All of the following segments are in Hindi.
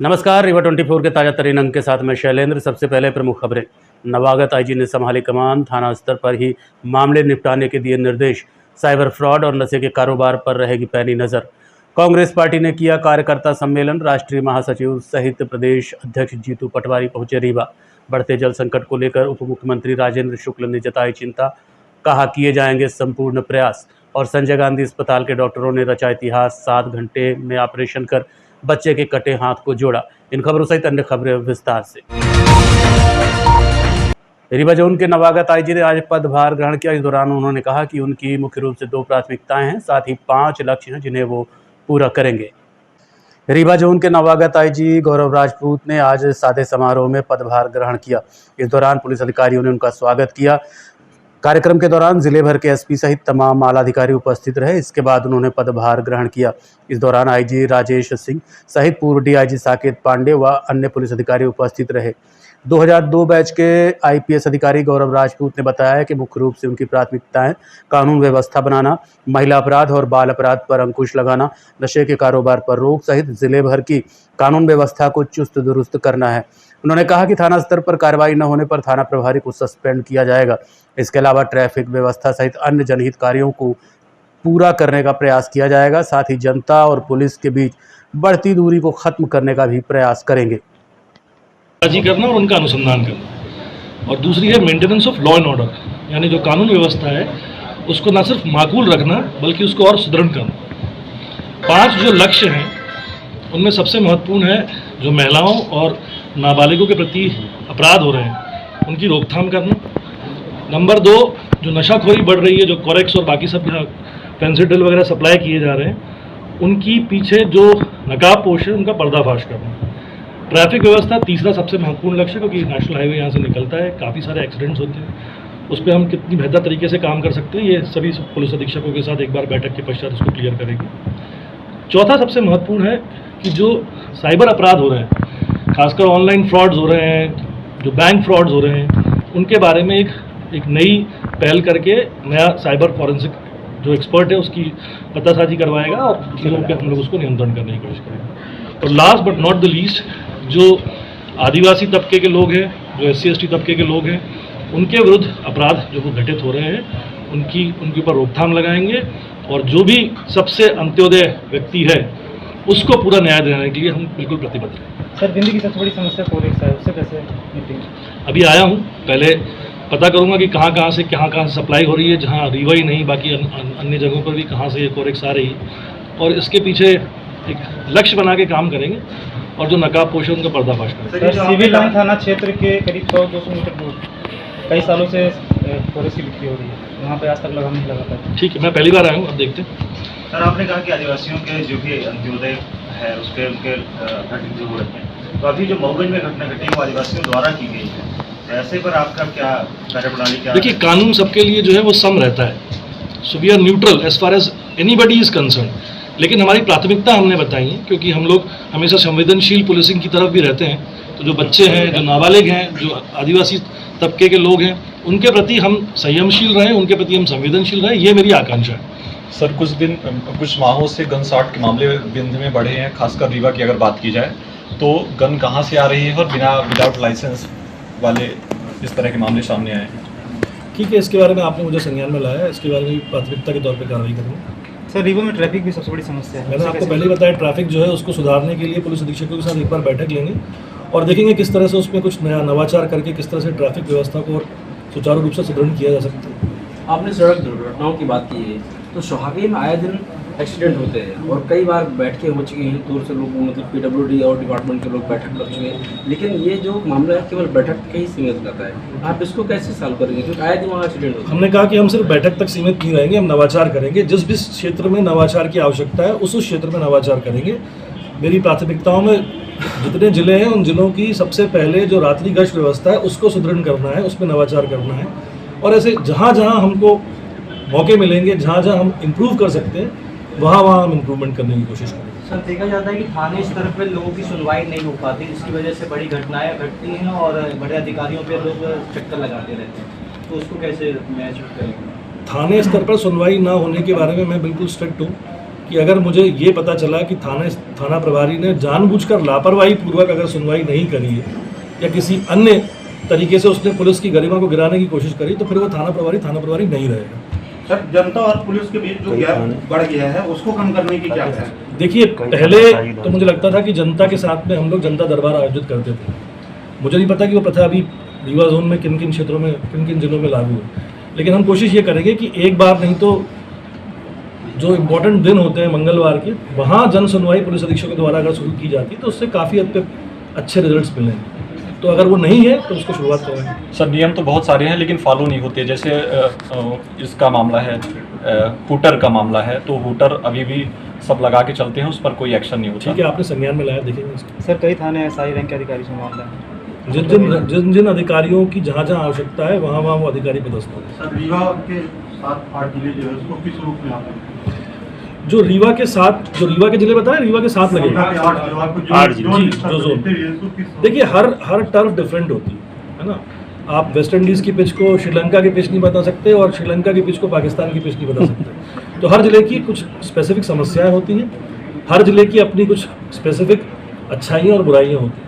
नमस्कार, रीवा 24 के ताजा तरीन अंक के साथ मैं शैलेंद्र। सबसे पहले प्रमुख खबरें। नवागत आईजी ने संभाली कमान, थाना स्तर पर ही मामले निपटाने के दिए निर्देश। साइबर फ्रॉड और नशे के कारोबार पर रहेगी पैनी नजर। कांग्रेस पार्टी ने किया कार्यकर्ता सम्मेलन। राष्ट्रीय महासचिव सहित प्रदेश अध्यक्ष जीतू पटवारी पहुंचे रीवा। बढ़ते जल संकट को लेकर उप मुख्यमंत्री राजेंद्र शुक्ल ने जताई चिंता। कहा किए जाएंगे संपूर्ण प्रयास। और संजय गांधी अस्पताल के डॉक्टरों ने रचा इतिहास। 7 घंटे में ऑपरेशन कर बच्चे के कटे हाथ को जोड़ा। इन खबरों सहित अन्य खबरें विस्तार से। रीवा जोन के नवागत आईजी ने आज पदभार ग्रहण किया। इस दौरान उन्होंने कहा कि उनकी मुख्य रूप से 2 प्राथमिकताएं हैं, साथ ही 5 लक्ष्य हैं जिन्हें वो पूरा करेंगे। रीवा जोन के नवागत आईजी गौरव राजपूत ने आज सादे समारोह में पदभार ग्रहण किया। इस दौरान पुलिस अधिकारियों ने उनका स्वागत किया। कार्यक्रम के दौरान जिले भर के एसपी सहित तमाम आलाधिकारी उपस्थित रहे। इसके बाद उन्होंने पदभार ग्रहण किया। इस दौरान आईजी राजेश सिंह सहित पूर्व डीआईजी साकेत पांडे व अन्य पुलिस अधिकारी उपस्थित रहे। 2002 बैच के आईपीएस अधिकारी गौरव राजपूत ने बताया कि मुख्य रूप से उनकी प्राथमिकताएं कानून व्यवस्था बनाना, महिला अपराध और बाल अपराध पर अंकुश लगाना, नशे के कारोबार पर रोक सहित जिले भर की कानून व्यवस्था को चुस्त दुरुस्त करना है। उन्होंने कहा कि थाना स्तर पर कार्रवाई न होने पर थाना प्रभारी को सस्पेंड किया जाएगा। इसके अलावा ट्रैफिक व्यवस्था सहित अन्य जनहित कार्यों को पूरा करने का प्रयास किया जाएगा। साथ ही जनता और पुलिस के बीच बढ़ती दूरी को खत्म करने का भी प्रयास करेंगे। करना और उनका अनुसंधान करना, और दूसरी है maintenance of law and order, यानी जो कानून व्यवस्था है उसको न सिर्फ माकूल रखना बल्कि उसको और सुदृढ़ करना। 5 जो लक्ष्य हैं उनमें सबसे महत्वपूर्ण है जो महिलाओं और नाबालिगों के प्रति अपराध हो रहे हैं उनकी रोकथाम करना। नंबर 2, जो नशाखोरी बढ़ रही है, जो कोरेक्स और बाकी सब फेंसिडिल वगैरह सप्लाई किए जा रहे हैं उनकी पीछे जो नकाबपोश है उनका पर्दाफाश करना। ट्रैफिक व्यवस्था तीसरा सबसे महत्वपूर्ण लक्ष्य, क्योंकि नेशनल हाईवे यहाँ से निकलता है, काफ़ी सारे एक्सीडेंट्स होते हैं, उस पर हम कितनी बेहतर तरीके से काम कर सकते हैं ये सभी पुलिस अधीक्षकों के साथ एक बार बैठक के पश्चात उसको क्लियर करेंगे। चौथा सबसे महत्वपूर्ण है कि जो साइबर अपराध हो रहे हैं, खासकर ऑनलाइन फ्रॉड्स हो रहे हैं, जो बैंक फ्रॉड्स हो रहे हैं, उनके बारे में एक नई पहल करके नया साइबर फॉरेंसिक जो एक्सपर्ट है उसकी पतासाजी करवाएगा और चीज़ों पे हम लोग उसको नियंत्रण करने की कोशिश करेंगे। और last but not the least, जो आदिवासी तबके के लोग हैं, जो SC/ST तबके के लोग हैं, उनके विरुद्ध अपराध जो वो घटित हो रहे हैं उनके ऊपर रोकथाम लगाएंगे। और जो भी सबसे अंत्योदय व्यक्ति है उसको पूरा न्याय दिलाने के लिए हम बिल्कुल प्रतिबद्ध हैं। सर, दिल्ली की सबसे बड़ी समस्या कोरेक्स है, उससे कैसे निपटेंगे? अभी आया हूँ, पहले पता करूँगा कि कहाँ से सप्लाई हो रही है, जहाँ रीवा ही नहीं बाकी अन्य जगहों पर भी कहाँ से ये कोरेक्स आ रही है, और इसके पीछे एक लक्ष्य बना के काम करेंगे और जो नकाबपोश है उनका पर्दाफाश करेंगे। सिविल लाइन थाना क्षेत्र के करीब 100-200 मीटर दूर कई सालों से कोरेक्स की बिक्री हो रही है, वहाँ पे आज तक लगाम नहीं लगा पाया। ठीक है, मैं पहली बार आया हूँ, अब देखते हैं। सर, आपने कहा कि आदिवासियों के जो भी अंत्योदय है उस पर उनके घटित जो हो रहे हैं, तो अभी जो मऊगंज में घटना घटी वो आदिवासियों द्वारा की गई है, ऐसे पर आपका क्या कार्यप्रणाली क्या? देखिए, कानून सबके लिए जो है वो सम रहता है, so we are neutral as far as anybody is concern. लेकिन हमारी प्राथमिकता हमने बताई है, क्योंकि हम लोग हमेशा संवेदनशील पुलिसिंग की तरफ भी रहते हैं। तो जो बच्चे हैं, जो नाबालिग हैं, जो आदिवासी तबके के लोग हैं, उनके प्रति हम संयमशील रहें, उनके प्रति हम संवेदनशील रहें, ये मेरी आकांक्षा है। सर, कुछ माहों से गन शॉट के मामले विंध्य में बढ़े हैं, खासकर रीवा की अगर बात की जाए तो गन कहां से आ रही है और विदाउट लाइसेंस वाले इस तरह के मामले सामने आए हैं। ठीक है, इसके बारे में आपने मुझे संज्ञान में लाया, इसके बारे में प्राथमिकता के तौर पर कार्रवाई करेंगे। सर, रीवा में ट्रैफिक भी सबसे बड़ी समस्या है। मैंने आपको पहले बताया, ट्रैफिक जो है उसको सुधारने के लिए पुलिस अधीक्षकों के साथ एक बार बैठक लेंगे और देखेंगे किस तरह से उसमें कुछ नया नवाचार करके किस तरह से ट्रैफिक व्यवस्था को और सुचारू रूप से सुदृढ़ किया जा सकता है। आपने सड़क दुर्घटनाओं की बात की है, तो सुहागे में आए दिन एक्सीडेंट होते हैं और कई बार बैठकें हो चुकी हैं, दूर से लोग मतलब PWD और डिपार्टमेंट के लोग बैठक कर चुके हैं, लेकिन ये जो मामला है केवल बैठक तक ही सीमित रहता है। आप इसको कैसे सॉल्व करेंगे, क्योंकि आए दिन वहाँ एक्सीडेंट होता है? हमने कहा कि हम सिर्फ बैठक तक सीमित नहीं रहेंगे, हम नवाचार करेंगे। जिस भी क्षेत्र में नवाचार की आवश्यकता है उस क्षेत्र में नवाचार करेंगे। मेरी प्राथमिकताओं में जितने जिले हैं उन जिलों की सबसे पहले जो रात्रि गश्त व्यवस्था है उसको सुदृढ़ करना है, उसमें नवाचार करना है। और ऐसे जहाँ जहाँ हमको मौके मिलेंगे, जहाँ जहाँ हम इम्प्रूव कर सकते हैं वहाँ हम इम्प्रूवमेंट करने की कोशिश करेंगे। सर, देखा जाता है कि थाने स्तर पर लोगों की सुनवाई नहीं हो पाती, जिसकी वजह से बड़ी घटनाएं घटती हैं और बड़े अधिकारियों पे लोग चक्कर लगाते रहते हैं, तो उसको कैसे मैच करेंगे? थाने स्तर पर सुनवाई ना होने के बारे में मैं बिल्कुल स्ट्रिक्ट हूँ। कि अगर मुझे ये पता चला कि थाना प्रभारी ने जानबूझकर लापरवाही पूर्वक अगर सुनवाई नहीं करी है या किसी अन्य तरीके से उसने पुलिस की गरिमा को गिराने की कोशिश करी, तो फिर वो थाना प्रभारी नहीं रहेगा। सर, जनता और पुलिस के बीच जो गैप बढ़ गया है उसको कम करने की क्या है? देखिए, पहले तो मुझे लगता था कि जनता के साथ में हम लोग जनता दरबार आयोजित करते थे। मुझे नहीं पता कि वो प्रथा अभी रीवा जोन में किन किन क्षेत्रों में, किन किन जिलों में लागू है, लेकिन हम कोशिश ये करेंगे कि एक बार नहीं तो जो इम्पोर्टेंट दिन होते हैं मंगलवार के, वहाँ जन सुनवाई पुलिस अधीक्षक के द्वारा अगर शुरू की जाती तो उससे काफ़ी हद तक अच्छे रिजल्ट्स मिलेंगे। तो अगर वो नहीं है तो उसको शुरुआत करेंगे। सर, नियम तो बहुत सारे हैं लेकिन फॉलो नहीं होते। जैसे इसका मामला है, हूटर का मामला है, तो हूटर अभी भी सब लगा के चलते हैं, उस पर कोई एक्शन नहीं होता। ठीक है, आपने संज्ञान में लाया, देखेंगे इसको। सर, कई थाने एसआई रैंक के अधिकारी से मामला है। जिन अधिकारियों की जहाँ जहाँ आवश्यकता है वहाँ वहाँ वो अधिकारी पदस्थ होते हैं। सर, रीवा के 7-8 जिले जो है उसको किस रूप में लाते हैं? जो रीवा के जिले बताए, रीवा के 7 लगे, 8 जी, जो जोन। देखिए, हर टर्फ डिफरेंट होती है ना। आप वेस्ट इंडीज़ की पिच को श्रीलंका की पिच नहीं बता सकते और श्रीलंका की पिच को पाकिस्तान की पिच नहीं बता सकते। तो हर जिले की कुछ स्पेसिफिक समस्याएं होती हैं, हर जिले की अपनी कुछ स्पेसिफिक अच्छाइयाँ और बुराइयाँ होती हैं।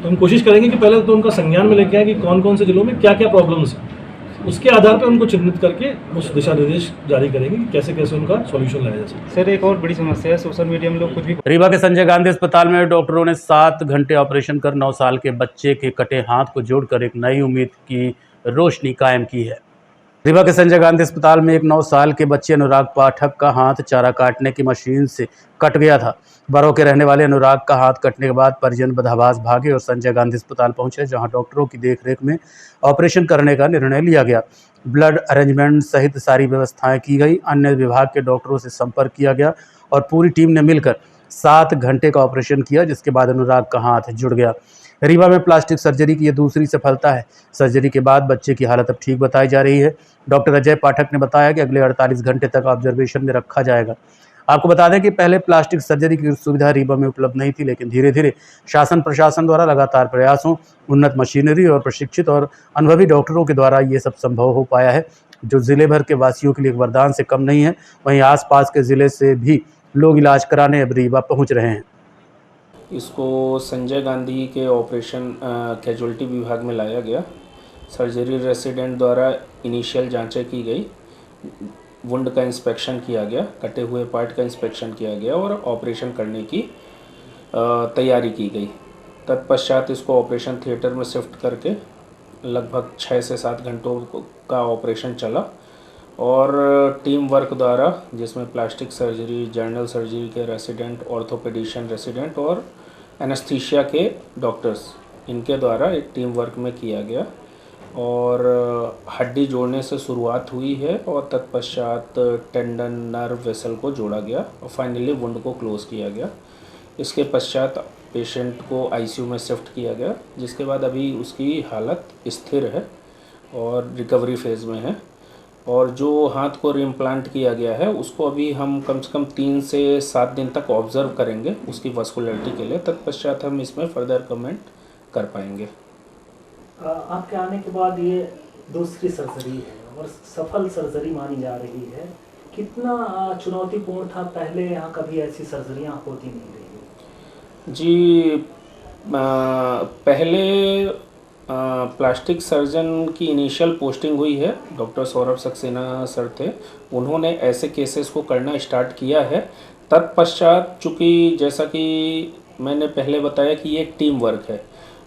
तो हम कोशिश करेंगे कि पहले तो उनका संज्ञान में लेके आए कि कौन कौन से जिलों में क्या क्या प्रॉब्लम्स हैं, उसके आधार पर उनको चिन्हित करके उस दिशा निर्देश जारी करेंगे कि कैसे कैसे उनका सॉल्यूशन लाया जा सकता है। सर, एक और बड़ी समस्या है, सोशल मीडिया में लोग कुछ भी। रीवा के संजय गांधी अस्पताल में डॉक्टरों ने 7 घंटे ऑपरेशन कर 9 साल के बच्चे के कटे हाथ को जोड़कर एक नई उम्मीद की रोशनी कायम की है। रीवा के संजय गांधी अस्पताल में एक 9 साल के बच्चे अनुराग पाठक का हाथ चारा काटने की मशीन से कट गया था। बरो के रहने वाले अनुराग का हाथ कटने के बाद परिजन बदहवास भागे और संजय गांधी अस्पताल पहुंचे, जहां डॉक्टरों की देखरेख में ऑपरेशन करने का निर्णय लिया गया। ब्लड अरेंजमेंट सहित सारी व्यवस्थाएं की गई। अन्य विभाग के डॉक्टरों से संपर्क किया गया और पूरी टीम ने मिलकर 7 घंटे का ऑपरेशन किया, जिसके बाद अनुराग का हाथ जुड़ गया। रीवा में प्लास्टिक सर्जरी की यह दूसरी सफलता है। सर्जरी के बाद बच्चे की हालत अब ठीक बताई जा रही है। डॉक्टर अजय पाठक ने बताया कि अगले 48 घंटे तक ऑब्जर्वेशन में रखा जाएगा। आपको बता दें कि पहले प्लास्टिक सर्जरी की सुविधा रीवा में उपलब्ध नहीं थी, लेकिन धीरे धीरे शासन प्रशासन द्वारा लगातार प्रयासों, उन्नत मशीनरी और प्रशिक्षित और अनुभवी डॉक्टरों के द्वारा ये सब संभव हो पाया है, जो जिले भर के वासियों के लिए एक वरदान से कम नहीं है। वहीं आसपास के जिले से भी लोग इलाज कराने अब रीवा पहुँच रहे हैं। इसको संजय गांधी के ऑपरेशन कैजुअल्टी विभाग में लाया गया। सर्जरी रेसिडेंट द्वारा इनिशियल जांचें की गई, वुंड का इंस्पेक्शन किया गया, कटे हुए पार्ट का इंस्पेक्शन किया गया और ऑपरेशन करने की तैयारी की गई। तत्पश्चात इसको ऑपरेशन थिएटर में शिफ्ट करके लगभग 6 से 7 घंटों का ऑपरेशन चला और टीम वर्क द्वारा, जिसमें प्लास्टिक सर्जरी, जनरल सर्जरी के रेसिडेंट, ऑर्थोपेडिशियन रेसिडेंट और एनेस्थीसिया के डॉक्टर्स, इनके द्वारा एक टीम वर्क में किया गया और हड्डी जोड़ने से शुरुआत हुई है और तत्पश्चात टेंडन, नर्व, वेसल को जोड़ा गया और फाइनली वुंड को क्लोज किया गया। इसके पश्चात पेशेंट को आईसीयू में शिफ्ट किया गया, जिसके बाद अभी उसकी हालत स्थिर है और रिकवरी फेज़ में है। और जो हाथ को रीइम्प्लांट किया गया है उसको अभी हम कम से कम 3 से 7 दिन तक ऑब्जर्व करेंगे उसकी वस्कुलरिटी के लिए। तत्पश्चात हम इसमें फर्दर कमेंट कर पाएंगे। आपके आने के बाद ये दूसरी सर्जरी है और सफल सर्जरी मानी जा रही है। कितना चुनौतीपूर्ण था? पहले यहाँ कभी ऐसी सर्जरियाँ होती नहीं रही। जी, पहले प्लास्टिक सर्जन की इनिशियल पोस्टिंग हुई है, डॉक्टर सौरभ सक्सेना सर थे, उन्होंने ऐसे केसेस को करना स्टार्ट किया है। तत्पश्चात चूँकि जैसा कि मैंने पहले बताया कि ये एक टीम वर्क है,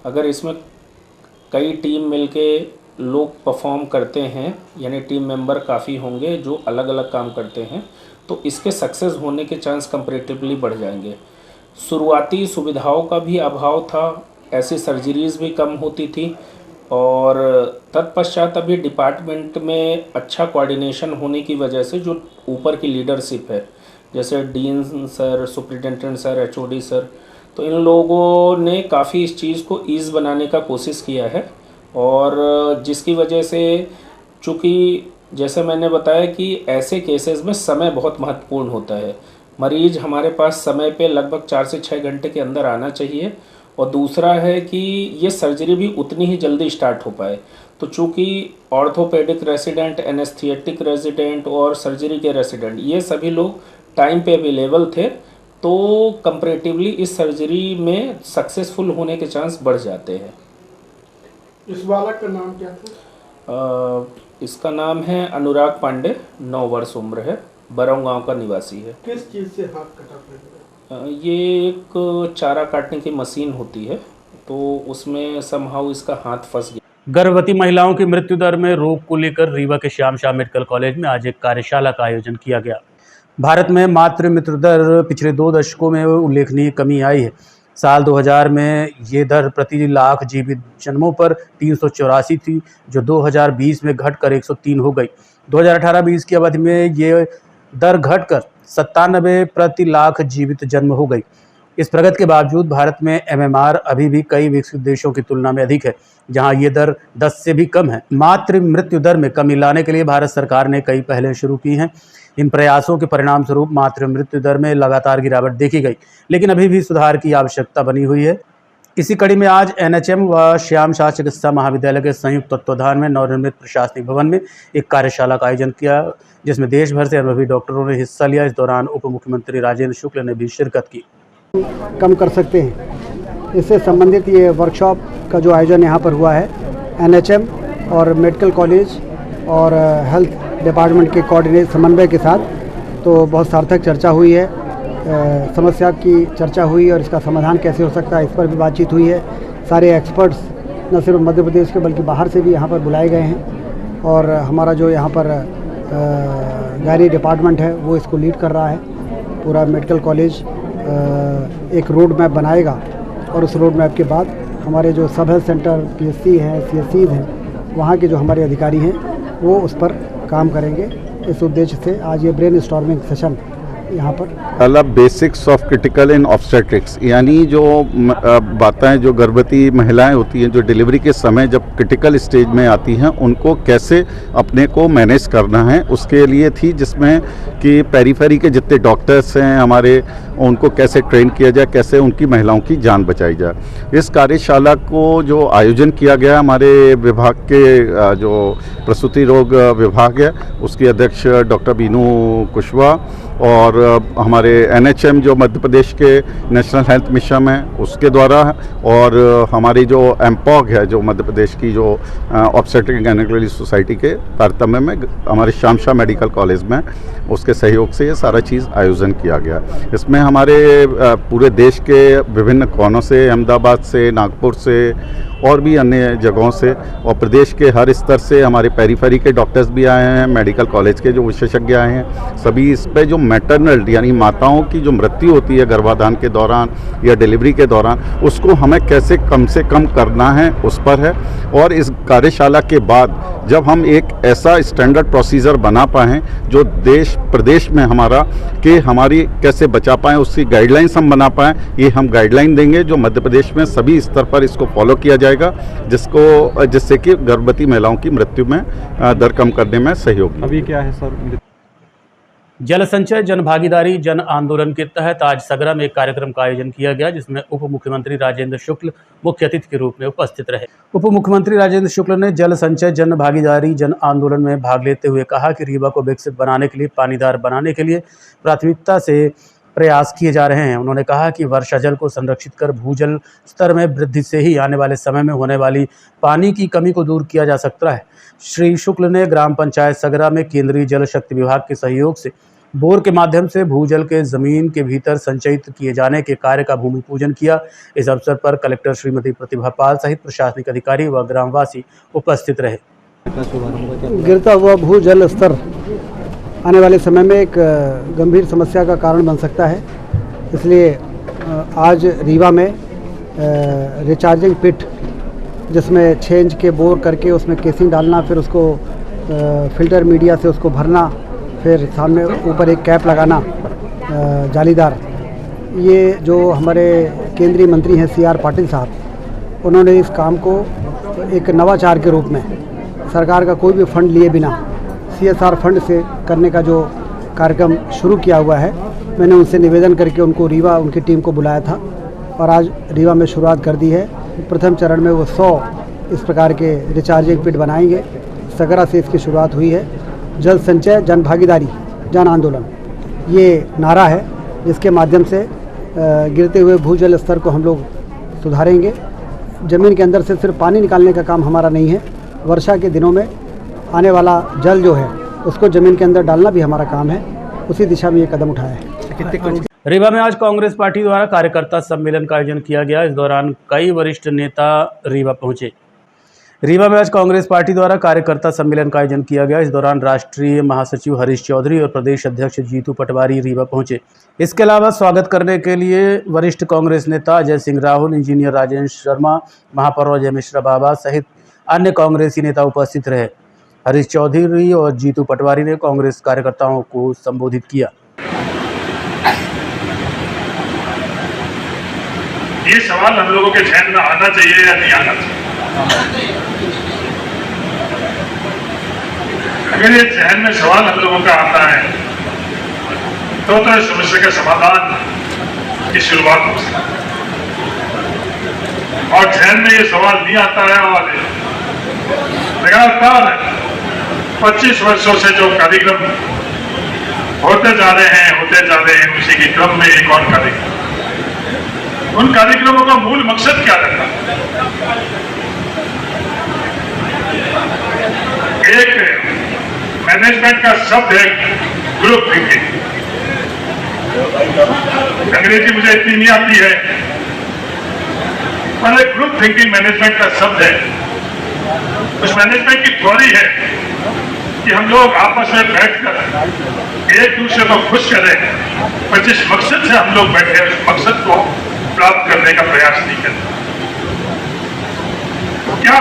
अगर इसमें कई टीम मिलके लोग परफॉर्म करते हैं, यानी टीम मेंबर काफ़ी होंगे जो अलग अलग काम करते हैं, तो इसके सक्सेस होने के चांस कंपैरेटिवली बढ़ जाएंगे। शुरुआती सुविधाओं का भी अभाव था, ऐसी सर्जरीज़ भी कम होती थी और तत्पश्चात अभी डिपार्टमेंट में अच्छा कोऑर्डिनेशन होने की वजह से जो ऊपर की लीडरशिप है, जैसे dean sir, superintendent sir, HOD sir, तो इन लोगों ने काफ़ी इस चीज़ को ईज़ बनाने का कोशिश किया है और जिसकी वजह से, चूँकि जैसे मैंने बताया कि ऐसे केसेस में समय बहुत महत्वपूर्ण होता है। मरीज़ हमारे पास समय पे लगभग 4 से 6 घंटे के अंदर आना चाहिए और दूसरा है कि ये सर्जरी भी उतनी ही जल्दी स्टार्ट हो पाए। तो चूँकि ऑर्थोपेडिक रेसिडेंट, एनेस्थेटिक रेसिडेंट और सर्जरी के रेसिडेंट, ये सभी लोग टाइम पे अवेलेबल थे तो कंपैरेटिवली इस सर्जरी में सक्सेसफुल होने के चांस बढ़ जाते हैं। इस बालक का नाम क्या था? इसका नाम है अनुराग पांडे, 9 वर्ष उम्र है, बरौं गांव का निवासी है। किस चीज़ से हाथ कटा था? ये एक चारा काटने की मशीन होती है तो उसमें समहाउ इसका हाथ फंस गया। गर्भवती महिलाओं की मृत्यु दर में रोक को लेकर रीवा के श्याम शाह मेडिकल कॉलेज में आज एक कार्यशाला का आयोजन किया गया। भारत में मातृ मृत्यु दर पिछले 2 दशकों में उल्लेखनीय कमी आई है। साल 2000 में ये दर प्रति लाख जीवित जन्मों पर 384 थी, जो 2020 में घटकर 103 हो गई। 2018-20 की अवधि में ये दर घटकर 97 प्रति लाख जीवित जन्म हो गई। इस प्रगति के बावजूद भारत में एमएमआर अभी भी कई विकसित देशों की तुलना में अधिक है, जहां ये दर 10 से भी कम है। मातृ मृत्यु दर में कमी लाने के लिए भारत सरकार ने कई पहलें शुरू की हैं। इन प्रयासों के परिणाम स्वरूप मातृ मृत्यु दर में लगातार गिरावट देखी गई, लेकिन अभी भी सुधार की आवश्यकता बनी हुई है। इसी कड़ी में आज एनएचएम व श्याम शाह चिकित्सा महाविद्यालय के संयुक्त तत्वाधान में नवनिर्मित प्रशासनिक भवन में एक कार्यशाला का आयोजन किया, जिसमें देश भर से अनुभवी डॉक्टरों ने हिस्सा लिया। इस दौरान उप मुख्यमंत्री राजेंद्र शुक्ल ने भी शिरकत की। कम कर सकते हैं, इससे संबंधित ये वर्कशॉप का जो आयोजन यहाँ पर हुआ है, एनएचएम और मेडिकल कॉलेज और हेल्थ डिपार्टमेंट के कोऑर्डिनेट समन्वय के साथ, तो बहुत सार्थक चर्चा हुई है। समस्या की चर्चा हुई और इसका समाधान कैसे हो सकता है, इस पर भी बातचीत हुई है। सारे एक्सपर्ट्स न सिर्फ मध्य प्रदेश के बल्कि बाहर से भी यहाँ पर बुलाए गए हैं और हमारा जो यहाँ पर गायनी डिपार्टमेंट है वो इसको लीड कर रहा है। पूरा मेडिकल कॉलेज एक रोड मैप बनाएगा और उस रोड मैप के बाद हमारे जो सब हेल्थ सेंटर, पीएचसी हैं, सीएचसीज हैं, वहाँ के जो हमारे अधिकारी हैं वो उस पर काम करेंगे। इस उद्देश्य से आज ये ब्रेन स्टॉर्मिंग सेशन यहाँ पर पहला basics of critical in obstetrics, यानी जो बातें जो गर्भवती महिलाएं होती हैं, जो डिलीवरी के समय जब क्रिटिकल स्टेज में आती हैं, उनको कैसे अपने को मैनेज करना है, उसके लिए थी, जिसमें कि पेरीफेरी के जितने डॉक्टर्स हैं हमारे, उनको कैसे ट्रेन किया जाए, कैसे उनकी महिलाओं की जान बचाई जाए। इस कार्यशाला को जो आयोजन किया गया हमारे विभाग के जो प्रसूति रोग विभाग है उसके अध्यक्ष डॉक्टर बीनू कुशवाहा और हमारे एनएचएम जो मध्य प्रदेश के नेशनल हेल्थ मिशन है उसके द्वारा, और हमारी जो एमपॉग है जो मध्य प्रदेश की जो ऑब्स्टेट्रिक एंड गायनेकोलॉजी सोसाइटी के तारतम्य में हमारे श्याम शाह मेडिकल कॉलेज में, उसके सहयोग से ये सारा चीज़ आयोजन किया गया। इसमें हमारे पूरे देश के विभिन्न कोनों से, अहमदाबाद से, नागपुर से और भी अन्य जगहों से और प्रदेश के हर स्तर से हमारे पेरीफेरी के डॉक्टर्स भी आए हैं, मेडिकल कॉलेज के जो विशेषज्ञ आए हैं। सभी इस पे जो मैटरनल यानी माताओं की जो मृत्यु होती है गर्भाधान के दौरान या डिलीवरी के दौरान, उसको हमें कैसे कम से कम करना है उस पर है। और इस कार्यशाला के बाद जब हम एक ऐसा स्टैंडर्ड प्रोसीजर बना पाएँ जो देश प्रदेश में हमारा कि हमारी कैसे बचा पाएँ, उसकी गाइडलाइंस हम बना पाएँ, ये हम गाइडलाइन देंगे जो मध्य प्रदेश में सभी स्तर पर इसको फॉलो किया जाएगा, जिससे कि गर्भवती महिलाओं की मृत्यु में दर कम करने में सहयोग। अभी क्या है सर? जल संचय जन भागीदारी जन आंदोलन के तहत आज सगरा में एक कार्यक्रम का आयोजन किया गया, जिसमें उप मुख्यमंत्री राजेंद्र शुक्ल मुख्य अतिथि के रूप में उपस्थित रहे। उप मुख्यमंत्री राजेंद्र शुक्ल ने जल संचय जन भागीदारी जन आंदोलन में भाग लेते हुए कहा कि रीवा को विकसित बनाने के लिए, पानीदार बनाने के लिए प्राथमिकता से प्रयास किए जा रहे हैं। उन्होंने कहा कि वर्षा जल को संरक्षित कर भूजल स्तर में वृद्धि से ही आने वाले समय में होने वाली पानी की कमी को दूर किया जा सकता है। श्री शुक्ल ने ग्राम पंचायत सगरा में केंद्रीय जल शक्ति विभाग के सहयोग से बोर के माध्यम से भूजल के जमीन के भीतर संचयित किए जाने के कार्य का भूमि पूजन किया। इस अवसर पर कलेक्टर श्रीमती प्रतिभा पाल सहित प्रशासनिक अधिकारी व ग्रामवासी उपस्थित रहे। गिरता हुआ भूजल स्तर आने वाले समय में एक गंभीर समस्या का कारण बन सकता है, इसलिए आज रीवा में रिचार्जिंग पिट, जिसमें 6 इंच के बोर करके उसमें केसिंग डालना, फिर उसको फिल्टर मीडिया से उसको भरना, फिर सामने ऊपर एक कैप लगाना जालीदार। ये जो हमारे केंद्रीय मंत्री हैं CR पाटिल साहब, उन्होंने इस काम को एक नवाचार के रूप में सरकार का कोई भी फंड लिए बिना CSR फंड से करने का जो कार्यक्रम शुरू किया हुआ है, मैंने उनसे निवेदन करके उनको रीवा उनकी टीम को बुलाया था और आज रीवा में शुरुआत कर दी है। प्रथम चरण में वो 100 इस प्रकार के रिचार्जिंग पिट बनाएंगे। सगरा से इसकी शुरुआत हुई है। जल संचय जन भागीदारी जन आंदोलन, ये नारा है जिसके माध्यम से गिरते हुए भूजल स्तर को हम लोग सुधारेंगे। ज़मीन के अंदर से सिर्फ पानी निकालने का काम हमारा नहीं है, वर्षा के दिनों में आने वाला जल जो है उसको ज़मीन के अंदर डालना भी हमारा काम है। उसी दिशा में ये कदम उठाया है। रीवा में आज कांग्रेस पार्टी द्वारा कार्यकर्ता सम्मेलन का आयोजन किया गया। इस दौरान कई वरिष्ठ नेता रीवा पहुंचे। रीवा में आज कांग्रेस पार्टी द्वारा कार्यकर्ता सम्मेलन का आयोजन किया गया। इस दौरान राष्ट्रीय महासचिव हरीश चौधरी और प्रदेश अध्यक्ष जीतू पटवारी रीवा पहुंचे। इसके अलावा स्वागत करने के लिए वरिष्ठ कांग्रेस नेता अजय सिंह राहुल, इंजीनियर राजेंद्र शर्मा, महापौर अजय मिश्रा बाबा सहित अन्य कांग्रेसी नेता उपस्थित रहे। हरीश चौधरी और जीतू पटवारी ने कांग्रेस कार्यकर्ताओं को संबोधित किया। ये सवाल हम लोगों के ध्यान में आना चाहिए या नहीं आना चाहिए? अगर ये ध्यान में सवाल हम लोगों का आता है तो इस समस्या का समाधान की शुरुआत हो सकती है। और ध्यान में ये सवाल नहीं आता है और लगातार 25 वर्षों से जो कार्यक्रम होते जा रहे हैं उसी के क्रम में एक और कार्यक्रम, उन कार्यक्रमों का मूल मकसद क्या रहता है? एक मैनेजमेंट का शब्द है ग्रुप थिंकिंग। अंग्रेजी मुझे इतनी नहीं आती है, पर एक ग्रुप थिंकिंग मैनेजमेंट का शब्द है। उस मैनेजमेंट की थ्योरी है कि हम लोग आपस में बैठकर एक दूसरे को खुश करें, पर जिस मकसद से हम लोग बैठे उस मकसद को प्राप्त करने का प्रयास नहीं करते। क्या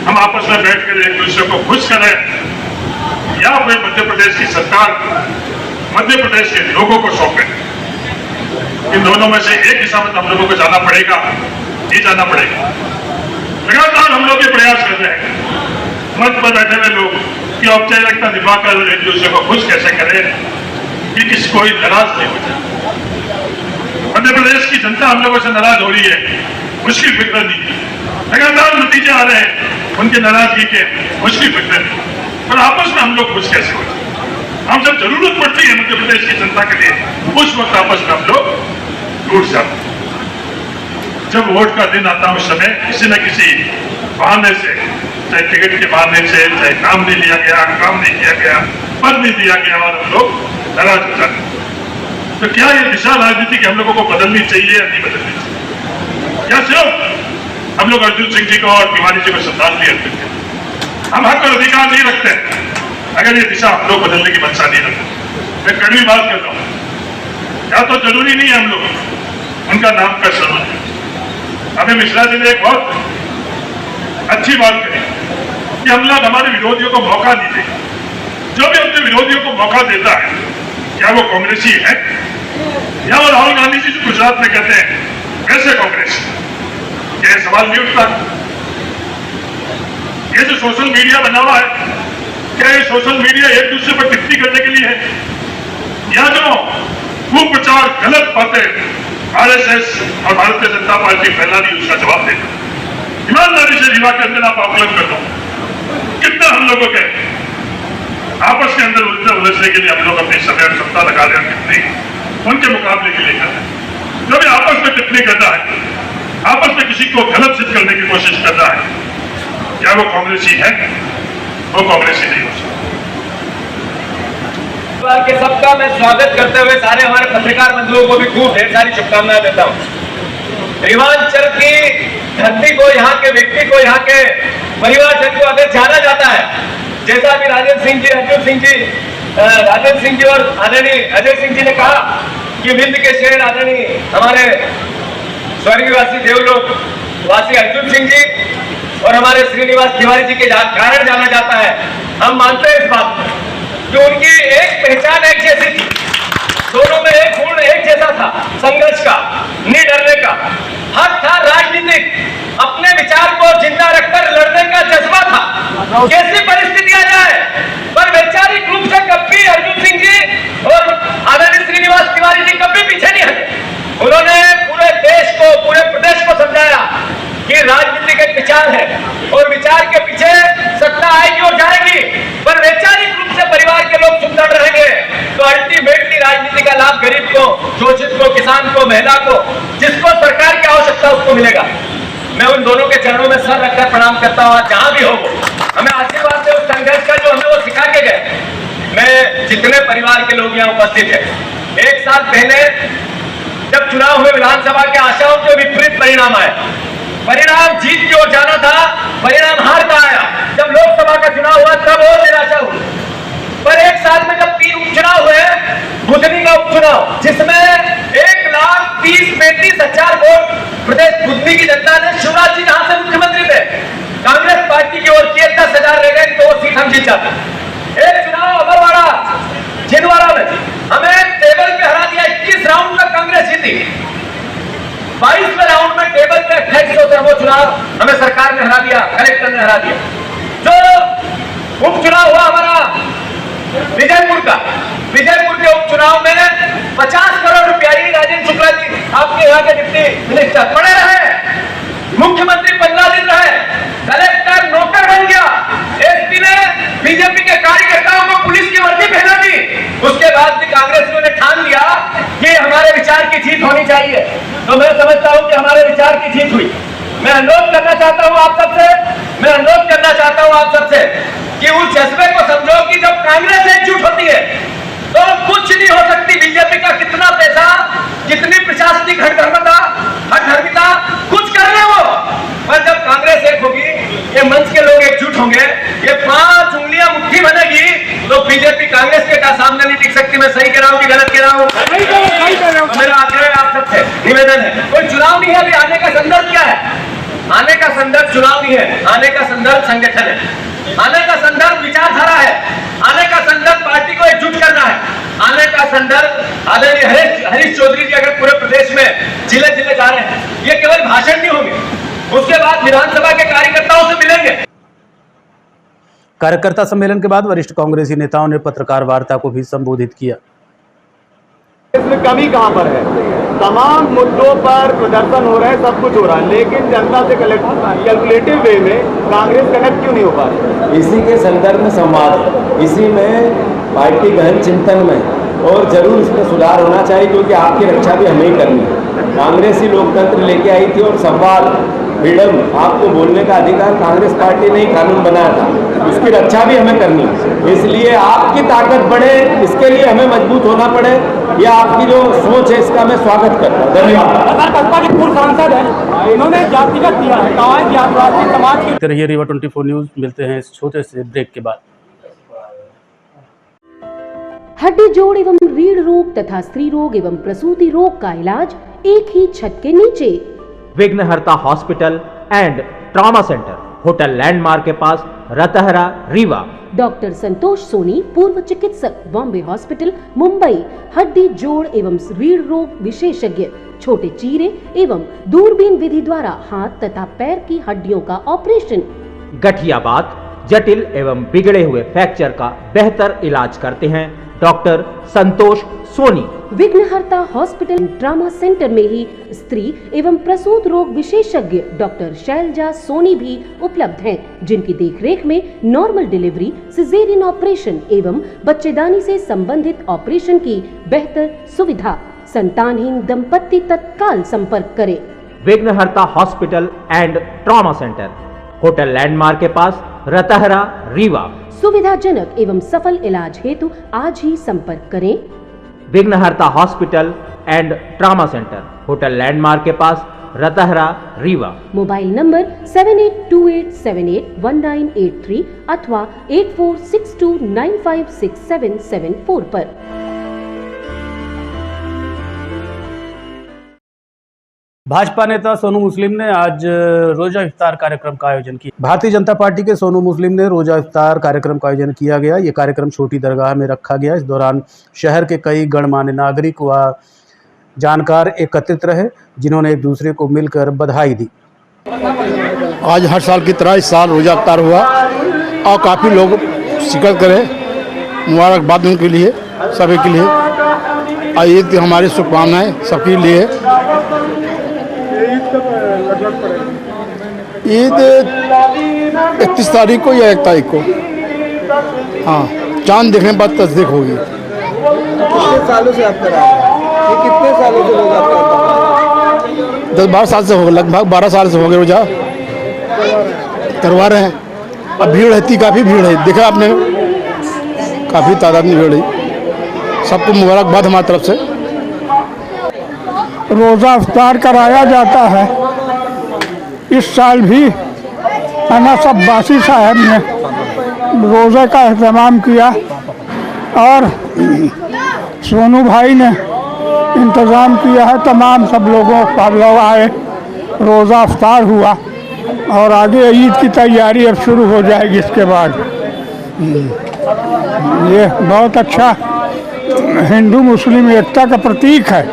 हम आपस में बैठकर एक दूसरे को खुश करें या फिर मध्य प्रदेश की सरकार मध्य प्रदेश के लोगों को सौंपें? इन दोनों में से एक दिशा में हम लोगों को जाना पड़ेगा, नहीं जाना पड़ेगा। लगातार हम लोग ये प्रयास कर रहे हैं मंच पर बैठे हुए लोग कि औपचारिकता निभाकर एक दूसरे को खुश कैसे करें कि किसी कोई नाराज नहीं हो जाए। मध्य प्रदेश की जनता हम लोगों से नाराज हो रही है, उसकी फिक्र नहीं। लगातार नतीजे आ रहे हैं उनके नाराजगी के, उसकी फिक्र नहीं। पर आपस में हम लोग खुश कैसे हो जाए? हम जब जरूरत पड़ती है मध्य प्रदेश की जनता के लिए, उस वक्त आपस में हम लोग टूट जाते हैं। जब वोट का दिन आता है उस समय किसी न किसी बहाने से, चाहे टिकट के बहाने से, चाहे काम नहीं लिया गया, काम नहीं किया गया, पद नहीं दिया गया, और हम लोग नाराज हो जाते हैं। तो क्या ये दिशा राजनीति की हम लोगों को बदलनी चाहिए या नहीं बदलनी चाहिए? क्या सिर्फ हम लोग अर्जुन सिंह जी को और तिवारी जी को श्रद्धांजलि अर्पित करें? हम हक और अधिकार नहीं रखते अगर ये दिशा हम लोग बदलने की मंशा नहीं रखते। मैं कड़वी बात कर रहा हूँ, या तो जरूरी नहीं है हम लोग उनका नाम का सम्मान। अभी मिश्रा जी ने एक बहुत अच्छी बात कही कि हम लोग हमारे विरोधियों को मौका नहीं देंगे। जो भी अपने विरोधियों को मौका देता है, क्या वो कांग्रेसी है? या वो राहुल गांधी जी जो गुजरात में कहते हैं वैसे कांग्रेस? यह सवाल नहीं उठता। ये जो सोशल मीडिया बना हुआ है, क्या ये सोशल मीडिया एक दूसरे पर टिप्पणी करने के लिए है, या जो कुप्रचार गलत बातें आरएसएस और भारतीय जनता पार्टी फैला रही उसका जवाब देना? ईमानदारी से रीवा के अंदर आप आकलन कर दो, कितना हम लोगों के आपस के अंदर उलझने के लिए हम लोग अपनी समय और सत्ता लगा रहे हैं, कितनी उनके मुकाबले के लिए कर रहे हैं। जो भी आपस में टिप्पणी कर रहा है, आपस में किसी को गलत सिद्ध करने की कोशिश कर रहा है, क्या वो कांग्रेसी है? वो कांग्रेसी नहीं हो सकता। के सबका मैं स्वागत करते हुए सारे हमारे पत्रकार बंधुओं को भी खूब ढेर सारी शुभकामनाएं देता हूँ। रीवांचल की धरती को, यहाँ के व्यक्ति को, यहाँ के परिवारजन को अगर जाना जाता है, जैसा भी राजेंद्र सिंह जी और आदरणीय अजय सिंह जी ने कहा कि विंध्य के शेर आदरणीय हमारे स्वर्गवासी देवलोक वासी अर्जुन सिंह जी और हमारे श्रीनिवास तिवारी जी के कारण जाना जाता है। हम मानते हैं इस बात को कि उनकी एक पहचान एक जैसी थी, दोनों में एक गुण एक जैसा था, संघर्ष का, नहीं डरने का, हक था, राजनीतिक अपने विचार को जिंदा रखकर लड़ने का जज्बा था। कैसी परिस्थिति आ जाए, पर वैचारिक रूप से कभी अर्जुन सिंह जी और आदरणीय श्रीनिवास तिवारी जी कभी पीछे नहीं हटे। उन्होंने पूरे देश को, पूरे प्रदेश को समझाया कि राजनीति का विचार है और विचार के पीछे सत्ता आएगी और जाएगी, पर वैचारिक रूप से परिवार के लोग सुंदर रहेंगे तो अल्टीमेटली शोषित को, किसान को, महिला को, जिसको सरकार की आवश्यकता उसको मिलेगा। मैं उन दोनों के चरणों में सर रखकर प्रणाम करता हूँ। जहां भी हो हमें आशीर्वाद दे उस संघर्ष का जो हमें वो सिखा के गए। मैं जितने परिवार के लोग यहाँ उपस्थित है, 1 साल पहले जब चुनाव हुए विधानसभा के, आशाओं के विपरीत परिणाम आए। परिणाम जीत की ओर जाना था, परिणाम हार का आया। जब लोकसभा का चुनाव हुआ तब और निराशा हुई। पर 1 साल में जब 3 उपचुनाव हुए, बुधनी का उपचुनाव जिसमें 1,30,35,000 वोट प्रदेश बुधनी की जनता ने, शिवराज जी जहां से मुख्यमंत्री थे, कांग्रेस पार्टी की ओर किए, 10,000 रह गए तो वो सीट हम जीत जाते। एक चुनाव अमरवाड़ा छिंदवाड़ा में हमें टेबल पे हरा दिया। 21 राउंड तक कांग्रेस जीती, 22वें राउंड में टेबल पे 2800 से वो चुनाव हमें सरकार ने हरा दिया, कलेक्टर ने हरा दिया। जो उपचुनाव हुआ हमारा विजयपुर का, विजयपुर के उपचुनाव में 50 करोड़ रुपया ही राजेंद्र शुक्ला जी आपके यहाँ के डिप्टी मिनिस्टर पड़े रहे, मुख्यमंत्री 15 दिन रहे, कलेक्टर नौकर बन गया, एसपी ने बीजेपी के कार्यकर्ताओं को पुलिस की वर्दी पहना दी। उसके बाद भी कांग्रेसियों ने ठान लिया कि हमारे विचार की जीत होनी चाहिए। तो मैं समझता हूं कि हमारे विचार की जीत हुई। मैं अनुरोध करना चाहता हूं आप सबसे, कि उस जज्बे को समझो कि जब कांग्रेस एकजुट होती है तो कुछ नहीं हो सकती। बीजेपी का कितना पैसा, कितनी प्रशासनिक हठधर्मिता कुछ कर ले वो, पर जब कांग्रेस एक होगी, ये मंच के लोग एकजुट होंगे, ये 5 उंगलियां मुट्ठी बनेगी, तो बीजेपी कांग्रेस के सामने नहीं टिक सकती। मैं सही कह रहा हूं कि गलत कह रहा हूं? मेरा आग्रह आप सबसे निवेदन है, कोई चुनाव नहीं है, अभी आने का संदर्भ क्या है? आने का संदर्भ चुनाव नहीं है, आने का संदर्भ संगठन है, आने का संदर्भ विचारधारा है, आने का संदर्भ पार्टी को एकजुट करना है, आने का संदर्भ आदरणीय हरीश चौधरी जी अगर पूरे प्रदेश में जिले जिले जा रहे हैं, ये केवल भाषण नहीं होंगे, उसके बाद विधानसभा के कार्यकर्ताओं से मिलेंगे। कार्यकर्ता सम्मेलन के बाद वरिष्ठ कांग्रेसी नेताओं ने पत्रकार वार्ता को भी संबोधित किया। इसमें कमी कहां पर है? तमाम मुद्दों पर प्रदर्शन हो रहे हैं, सब कुछ हो रहा है, लेकिन जनता से कैलकुलेटिव वे में कांग्रेस कनेक्ट क्यों नहीं हो पा रही? इसी के संदर्भ में संवाद है, इसी में पार्टी गहन चिंतन में, और जरूर इसमें सुधार होना चाहिए, क्योंकि आपकी रक्षा भी हमें ही करनी है। कांग्रेस ही लोकतंत्र लेके आई थी, और संवाद, फ्रीडम, आपको बोलने का अधिकार कांग्रेस पार्टी ने ही कानून बनाया था, उसकी रक्षा भी हमें करनी है। इसलिए आपकी ताकत बढ़े, इसके लिए हमें मजबूत होना पड़े, ये आपकी जो सोच है इसका मैं स्वागत करता हूँ। धन्यवाद। बसपा के पूर्व सांसद हैं, इन्होंने जातिगत दिया है, कहा है कि आदिवासी समाज की। रहिए रीवा 24 न्यूज, मिलते हैं इस छोटे से ब्रेक के बाद। हड्डी जोड़ एवं रीढ़ रोग तथा स्त्री रोग एवं प्रसूति रोग का इलाज एक ही छत के नीचे। विघ्नहर्ता hospital and trauma centre, hotel landmark के पास, रतहरा, रीवा। डॉक्टर संतोष सोनी, पूर्व चिकित्सक, बॉम्बे हॉस्पिटल, मुंबई। हड्डी जोड़ एवं रीढ़ रोग विशेषज्ञ, छोटे चीरे एवं दूरबीन विधि द्वारा हाथ तथा पैर की हड्डियों का ऑपरेशन। गठियाबात, जटिल एवं बिगड़े हुए फ्रैक्चर का बेहतर इलाज करते हैं डॉक्टर संतोष सोनी। विघ्नहर्ता हॉस्पिटल ट्रॉमा सेंटर में ही स्त्री एवं प्रसूत रोग विशेषज्ञ डॉक्टर शैलजा सोनी भी उपलब्ध हैं, जिनकी देखरेख में नॉर्मल डिलीवरी, सिजेरियन ऑपरेशन एवं बच्चेदानी से संबंधित ऑपरेशन की बेहतर सुविधा। संतानहीन दंपत्ति तत्काल संपर्क करें। विघ्नहर्ता hospital and trauma centre, hotel landmark के पास, रतहरा, रीवा। सुविधाजनक एवं सफल इलाज हेतु आज ही संपर्क करें। विघ्नहर्ता hospital and trauma centre, hotel landmark के पास, रतहरा, रीवा। मोबाइल नंबर 7828781983 अथवा 8462956774 पर। भाजपा नेता सोनू मुस्लिम ने आज रोजा इफ्तार कार्यक्रम का आयोजन किया। भारतीय जनता पार्टी के सोनू मुस्लिम ने रोजा इफ्तार कार्यक्रम का आयोजन किया गया। ये कार्यक्रम छोटी दरगाह में रखा गया। इस दौरान शहर के कई गणमान्य नागरिक व जानकार एकत्रित रहे, जिन्होंने एक दूसरे को मिलकर बधाई दी। आज हर साल की तरह इस साल रोजा इफ्तार हुआ और काफ़ी लोग शिरकत करें। मुबारकबाद उनके लिए, सभी के लिए। और ईद की हमारी शुभकामनाएं सबके लिए। ईद 31 तारीख को या 1 तारीख को, हाँ, चांद देखने के बाद तस्दीक होगी। कितने सालों से आप कर रहे हैं? ये कितने सालों से रोजा करता है? 10-12 साल से हो गए, लगभग 12 साल से हो गए रोजा करवा रहे हैं। अब भीड़ रहती, काफ़ी भीड़ है, देखा आपने, काफ़ी तादाद में भीड़ है। सबको मुबारकबाद हमारी तरफ से। रोज़ा इफ्तार कराया जाता है। इस साल भी अनस अब्बासी साहब ने रोज़े का एहतमाम किया और सोनू भाई ने इंतज़ाम किया है। तमाम सब लोगों का लोग आए, रोज़ा इफ्तार हुआ और आगे ईद की तैयारी अब शुरू हो जाएगी इसके बाद। ये बहुत अच्छा हिंदू मुस्लिम एकता का प्रतीक है।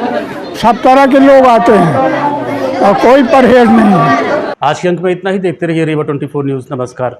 सब तरह के लोग आते हैं और कोई परहेज नहीं है। आज के अंक में इतना ही। देखते रहिए रीवा 24 न्यूज़। नमस्कार।